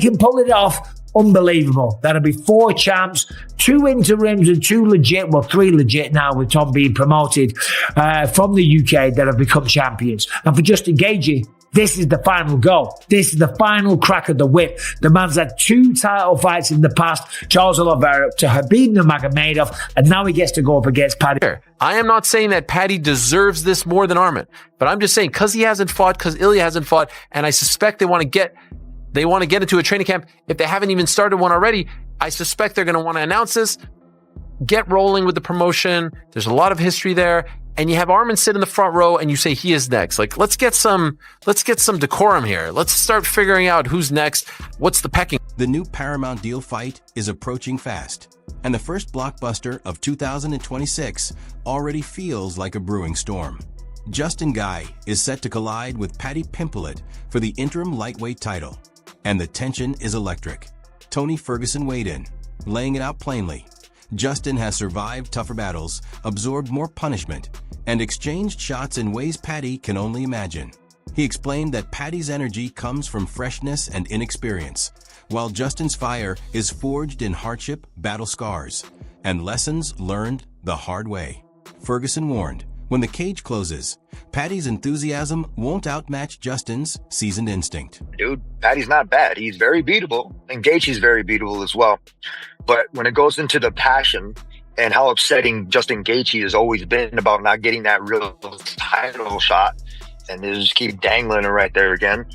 can pull it off, unbelievable. That'll be 4 champs, 2 interims and 2 legit, well, 3 legit now with Tom being promoted from the UK that have become champions. And for Justin Gaethje, this is the final go. This is the final crack of the whip. The man's had 2 title fights in the past, Charles Oliveira to Khabib Nurmagomedov, and now he gets to go up against Paddy. I am not saying that Paddy deserves this more than Arman, but I'm just saying because he hasn't fought, because Ilya hasn't fought, and I suspect they want to get into a training camp. If they haven't even started one already, I suspect they're going to want to announce this, get rolling with the promotion. There's a lot of history there. And you have Arman sit in the front row and you say he is next. Like, let's get some decorum here. Let's start figuring out who's next. What's the pecking? The new Paramount deal fight is approaching fast, and the first blockbuster of 2026 already feels like a brewing storm. Justin Gaethje is set to collide with Paddy Pimblett for the interim lightweight title, and the tension is electric. Tony Ferguson weighed in, laying it out plainly. Justin has survived tougher battles, absorbed more punishment, and exchanged shots in ways Paddy can only imagine. He explained that Paddy's energy comes from freshness and inexperience, while Justin's fire is forged in hardship, battle scars, and lessons learned the hard way. Ferguson warned, when the cage closes, Paddy's enthusiasm won't outmatch Justin's seasoned instinct. Dude, Paddy's not bad. He's very beatable, and Gaethje's very beatable as well. But when it goes into the passion and how upsetting Justin Gaethje has always been about not getting that real title shot, and they just keep dangling it right there again,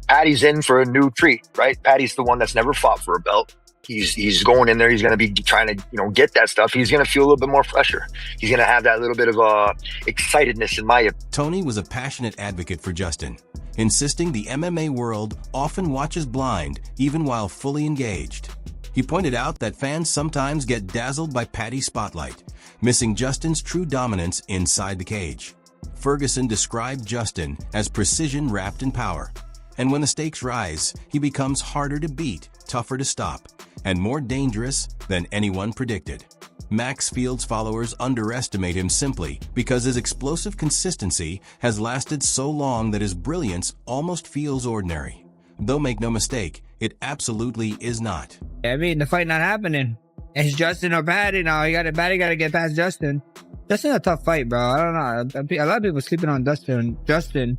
Paddy's in for a new treat, right? Paddy's the one that's never fought for a belt. He's going in there. He's going to be trying to, get that stuff. He's going to feel a little bit more fresher. He's going to have that little bit of excitedness in my opinion. Tony was a passionate advocate for Justin, insisting the MMA world often watches blind even while fully engaged. He pointed out that fans sometimes get dazzled by Paddy's spotlight, missing Justin's true dominance inside the cage. Ferguson described Justin as precision wrapped in power, and when the stakes rise, he becomes harder to beat, tougher to stop, and more dangerous than anyone predicted. Max Field's followers underestimate him simply because his explosive consistency has lasted so long that his brilliance almost feels ordinary. Though make no mistake, it absolutely is not. I mean, the fight not happening. It's Justin or Paddy now. Paddy got to get past Justin. Justin's a tough fight, bro. I don't know. A lot of people sleeping on Justin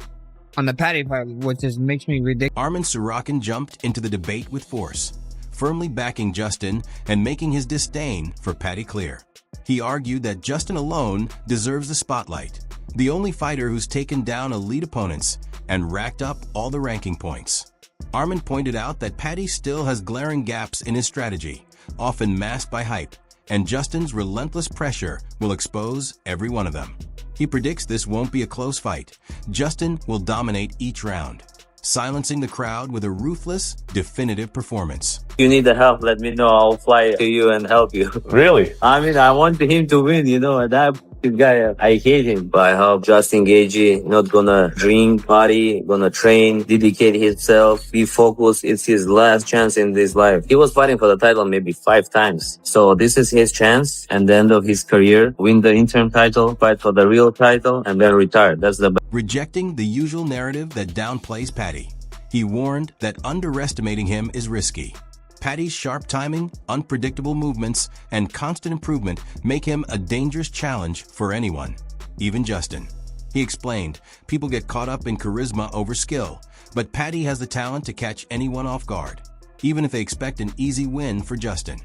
on the Paddy fight, which just makes me ridiculous. Arman Sarakin jumped into the debate with force, firmly backing Justin and making his disdain for Paddy clear. He argued that Justin alone deserves the spotlight, the only fighter who's taken down elite opponents and racked up all the ranking points. Arman pointed out that Paddy still has glaring gaps in his strategy, often masked by hype, and Justin's relentless pressure will expose every one of them. He predicts this won't be a close fight. Justin will dominate each round, silencing the crowd with a ruthless, definitive performance. You need the help, let me know. I'll fly to you and help you. Really? I mean, I want him to win, and that guy, I hate him. But I hope Justin Gaethje not gonna drink, party, gonna train, dedicate himself, be focused. It's his last chance in this life. He was fighting for the title maybe 5 times. So this is his chance, and the end of his career, win the interim title, fight for the real title, and then retire. That's the Rejecting the usual narrative that downplays Paddy, he warned that underestimating him is risky. Paddy's sharp timing, unpredictable movements, and constant improvement make him a dangerous challenge for anyone, even Justin. He explained, people get caught up in charisma over skill, but Paddy has the talent to catch anyone off guard, even if they expect an easy win for Justin.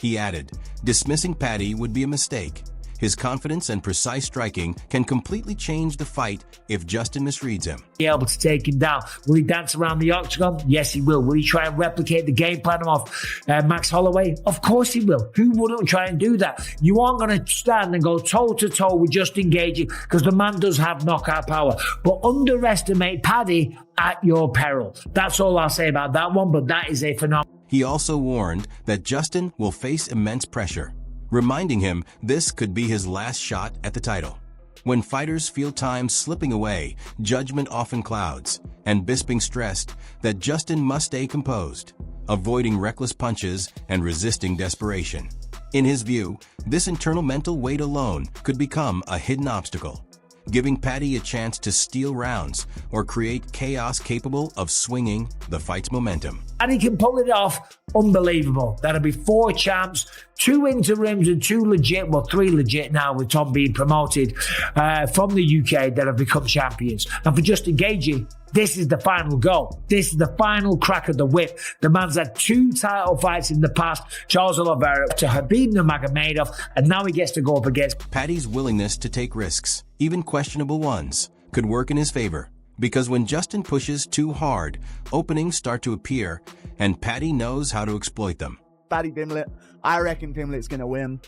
He added, dismissing Paddy would be a mistake. His confidence and precise striking can completely change the fight if Justin misreads him. Be able to take him down. Will he dance around the octagon? Yes, he will. Will he try and replicate the game plan of Max Holloway? Of course he will. Who wouldn't try and do that? You aren't going to stand and go toe-to-toe with Justin Gaethje because the man does have knockout power. But underestimate Paddy at your peril. That's all I'll say about that one, but that is a phenomenon. He also warned that Justin will face immense pressure, reminding him this could be his last shot at the title. When fighters feel time slipping away, judgment often clouds, and Bisping stressed that Justin must stay composed, avoiding reckless punches and resisting desperation. In his view, this internal mental weight alone could become a hidden obstacle. giving Paddy a chance to steal rounds or create chaos capable of swinging the fight's momentum. And he can pull it off. Unbelievable. That'll be 4 champs, 2 interims and 2 legit, well, 3 legit now with Tom being promoted from the UK that have become champions. And for Justin Gaethje, this is the final go. This is the final crack of the whip. The man's had 2 title fights in the past, Charles Oliveira to Khabib Nurmagomedov, and now he gets to go up against Paddy's willingness to take risks, even questionable ones, could work in his favor. Because when Justin pushes too hard, openings start to appear, and Paddy knows how to exploit them. Paddy Pimblett, I reckon Pimblett's going to win.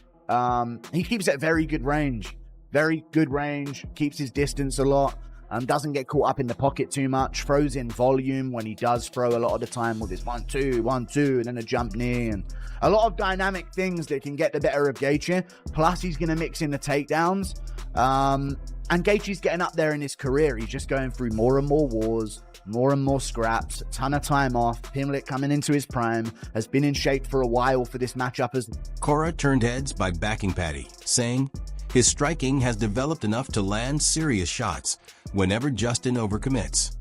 He keeps at very good range, keeps his distance a lot, doesn't get caught up in the pocket too much, throws in volume when he does throw a lot of the time with his 1-2, 1-2, and then a jump knee, and a lot of dynamic things that can get the better of Gaethje. Plus, he's going to mix in the takedowns. And Gaethje's getting up there in his career. He's just going through more and more wars, more and more scraps, a ton of time off. Pimblett coming into his prime, has been in shape for a while for this matchup. Cora turned heads by backing Paddy, saying his striking has developed enough to land serious shots whenever Justin overcommits.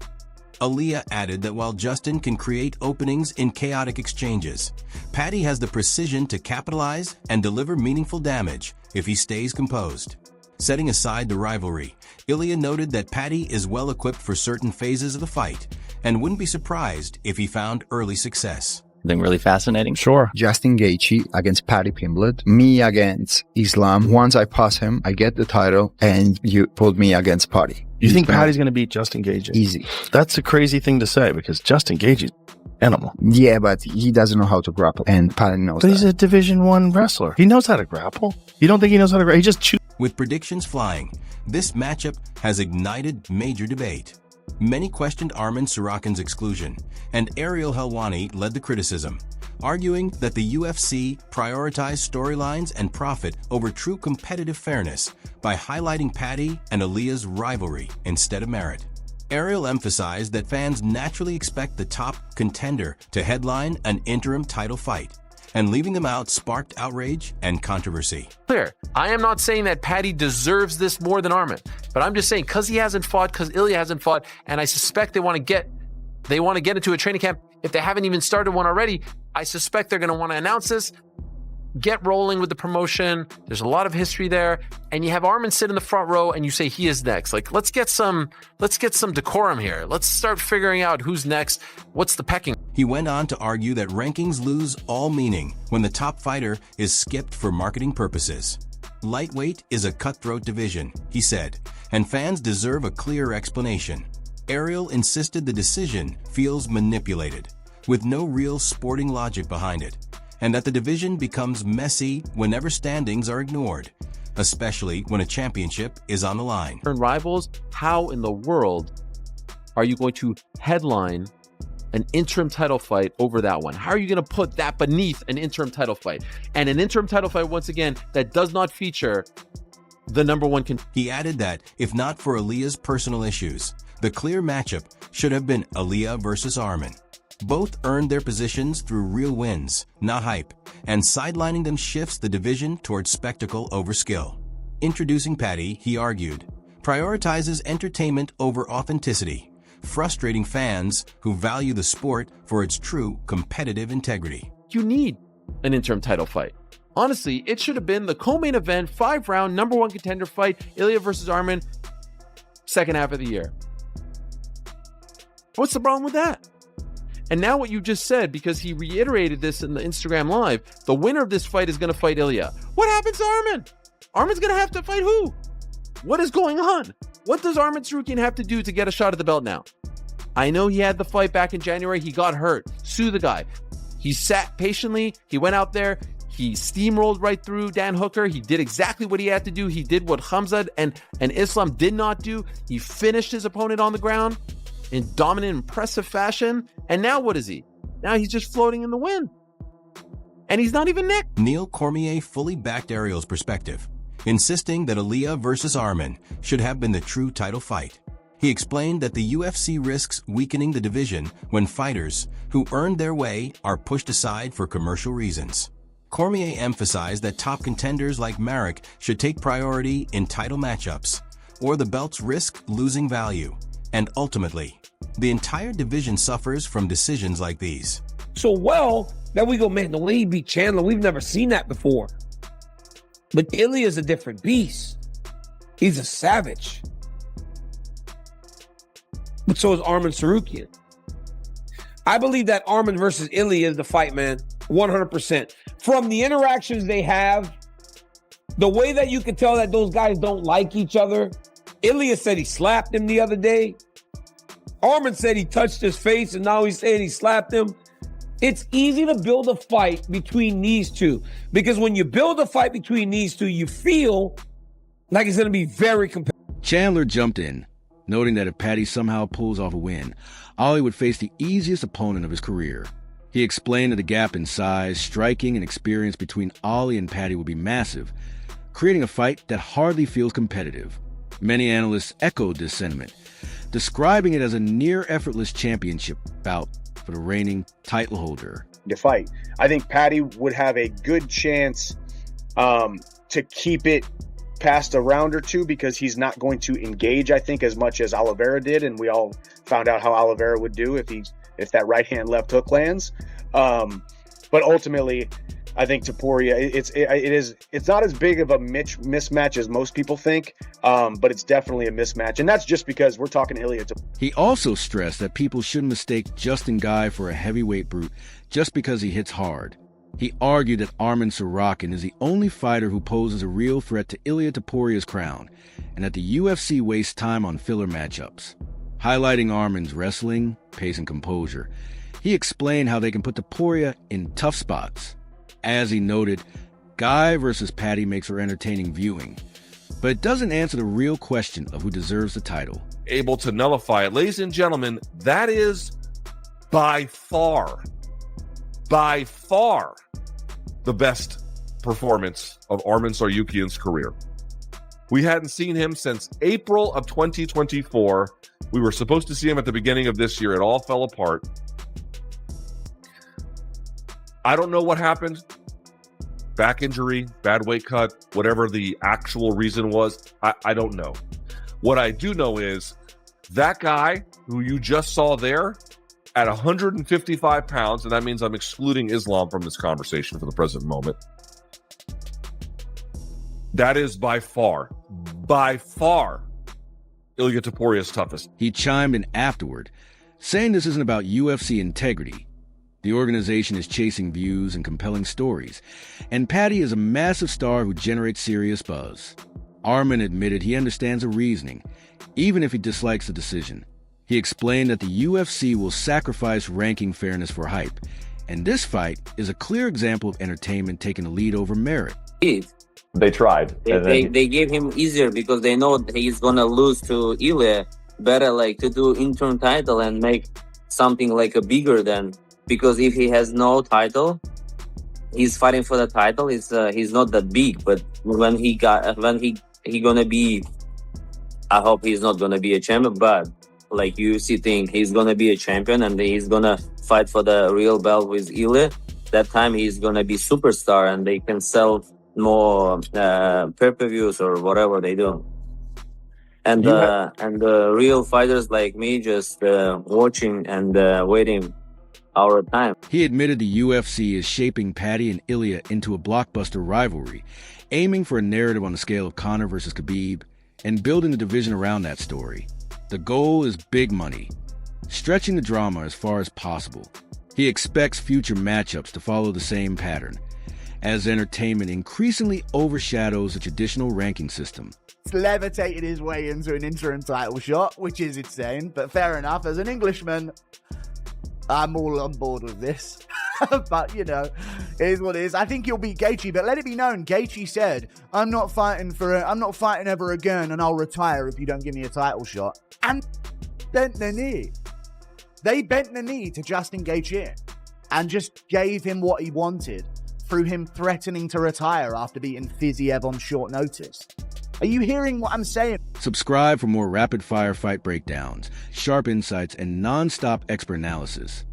Aaliyah added that while Justin can create openings in chaotic exchanges, Paddy has the precision to capitalize and deliver meaningful damage if he stays composed. Setting aside the rivalry, Ilya noted that Paddy is well equipped for certain phases of the fight and wouldn't be surprised if he found early success. Something really fascinating. Sure. Justin Gaethje against Paddy Pimblett, me against Islam. Once I pass him, I get the title, and you put me against Paddy. You think Paddy's going to beat Justin Gaethje? Easy. That's a crazy thing to say because Justin Gaethje's animal. Yeah, but he doesn't know how to grapple, and Paddy knows But that. he's a Division I wrestler. He knows how to grapple. You don't think he knows how to grapple? He just chews. With predictions flying, this matchup has ignited major debate. Many questioned Arman Surakin's exclusion, and Ariel Helwani led the criticism, arguing that the UFC prioritized storylines and profit over true competitive fairness by highlighting Paddy and Aaliyah's rivalry instead of merit. Ariel emphasized that fans naturally expect the top contender to headline an interim title fight, and leaving them out sparked outrage and controversy. Clear. I am not saying that Paddy deserves this more than Arman, but I'm just saying because he hasn't fought, because Ilya hasn't fought, and I suspect they want to get into a training camp. If they haven't even started one already, I suspect they're going to want to announce this, get rolling with the promotion. There's a lot of history there, and you have Arman sit in the front row, and you say he is next. Like, let's get some decorum here. Let's start figuring out who's next. What's the pecking? He went on to argue that rankings lose all meaning when the top fighter is skipped for marketing purposes. Lightweight is a cutthroat division, he said, and fans deserve a clear explanation. Ariel insisted the decision feels manipulated, with no real sporting logic behind it, and that the division becomes messy whenever standings are ignored, especially when a championship is on the line. Rivals, how in the world are you going to headline an interim title fight over that one? How are you going to put that beneath an interim title fight? And an interim title fight, once again, that does not feature the number one contender. He added that, if not for Aaliyah's personal issues, the clear matchup should have been Aaliyah versus Arman. Both earned their positions through real wins, not hype, and sidelining them shifts the division towards spectacle over skill. Introducing Paddy, he argued, prioritizes entertainment over authenticity, frustrating fans who value the sport for its true competitive integrity. You need an interim title fight. Honestly, it should have been the co-main event, 5-round, number one contender fight, Ilya versus Arman, second half of the year. What's the problem with that? And now what you just said, because he reiterated this in the Instagram Live, the winner of this fight is going to fight Ilya. What happens to Arman? Arman's going to have to fight who? What is going on? What does Arman Tsarukyan have to do to get a shot at the belt now? I know he had the fight back in January. He got hurt. Sue the guy. He sat patiently. He went out there. He steamrolled right through Dan Hooker. He did exactly what he had to do. He did what Khamzat and Islam did not do. He finished his opponent on the ground in dominant, impressive fashion. And now what is he? Now he's just floating in the wind. And he's not even Nick. Neil Cormier fully backed Ariel's perspective, insisting that Aaliyah versus Arman should have been the true title fight. He explained that the UFC risks weakening the division when fighters who earned their way are pushed aside for commercial reasons. Cormier emphasized that top contenders like Marek should take priority in title matchups, or the belts risk losing value. And ultimately, the entire division suffers from decisions like these. So well that we go, man, the way he beat Chandler, we've never seen that before. But Ilya's a different beast. He's a savage. But so is Arman Tsarukyan. I believe that Arman versus Ilya is the fight, man. 100%. From the interactions they have, the way that you can tell that those guys don't like each other. Ilya said he slapped him the other day. Arman said he touched his face, and now he's saying he slapped him. It's easy to build a fight between these two, because when you build a fight between these two, you feel like it's going to be very competitive. Chandler jumped in, noting that if Paddy somehow pulls off a win, Ollie would face the easiest opponent of his career. He explained that the gap in size, striking, and experience between Ollie and Paddy would be massive, creating a fight that hardly feels competitive. Many analysts echoed this sentiment, describing it as a near-effortless championship bout for the reigning title holder. To fight, I think Paddy would have a good chance to keep it past a round or two, because he's not going to engage, I think, as much as Oliveira did, and we all found out how Oliveira would do if that right hand left hook lands. But ultimately, I think Topuria, it's not as big of a mismatch as most people think, but it's definitely a mismatch, and that's just because we're talking Ilya. He also stressed that people shouldn't mistake Justin Gaethje for a heavyweight brute just because he hits hard. He argued that Arman Tsarukyan is the only fighter who poses a real threat to Ilia Topuria's crown, and that the UFC wastes time on filler matchups. Highlighting Arman's wrestling, pace, and composure, he explained how they can put Topuria in tough spots. As he noted, Gaethje versus Paddy makes for entertaining viewing, but it doesn't answer the real question of who deserves the title. Able to nullify it. Ladies and gentlemen, that is by far the best performance of Arman Tsarukyan's career. We hadn't seen him since April of 2024. We were supposed to see him at the beginning of this year. It all fell apart. I don't know what happened. Back injury, bad weight cut, whatever the actual reason was, I don't know. What I do know is that guy who you just saw there at 155 pounds, and that means I'm excluding Islam from this conversation for the present moment, that is by far Ilia Topuria's toughest. He chimed in afterward, saying this isn't about UFC integrity. The organization is chasing views and compelling stories, and Paddy is a massive star who generates serious buzz. Arman admitted he understands the reasoning, even if he dislikes the decision. He explained that the UFC will sacrifice ranking fairness for hype, and this fight is a clear example of entertainment taking the lead over merit. They tried. They gave him easier because they know he's gonna lose to Ilya. Better like to do interim title and make something like a bigger than, because if he has no title, he's fighting for the title. He's not that big, but when he gonna be, I hope he's not gonna be a champion, but like UFC think he's gonna be a champion and he's gonna fight for the real belt with Ilya. That time he's gonna be superstar and they can sell more pay-per-views or whatever they do. And the real fighters like me just watching and waiting our time. He admitted the UFC is shaping Paddy and Ilya into a blockbuster rivalry, aiming for a narrative on the scale of Conor versus Khabib, and building the division around that story. The goal is big money, stretching the drama as far as possible. He expects future matchups to follow the same pattern, as entertainment increasingly overshadows the traditional ranking system. It's levitated his way into an interim title shot, which is insane, but fair enough. As an Englishman, I'm all on board with this. But, you know, it is what it is. I think he'll beat Gaethje, but let it be known, Gaethje said, I'm not fighting ever again, and I'll retire if you don't give me a title shot. And bent the knee. They bent the knee to Justin Gaethje and just gave him what he wanted through him threatening to retire after beating Fiziev on short notice. Are you hearing what I'm saying? Subscribe for more rapid-fire fight breakdowns, sharp insights, and non-stop expert analysis.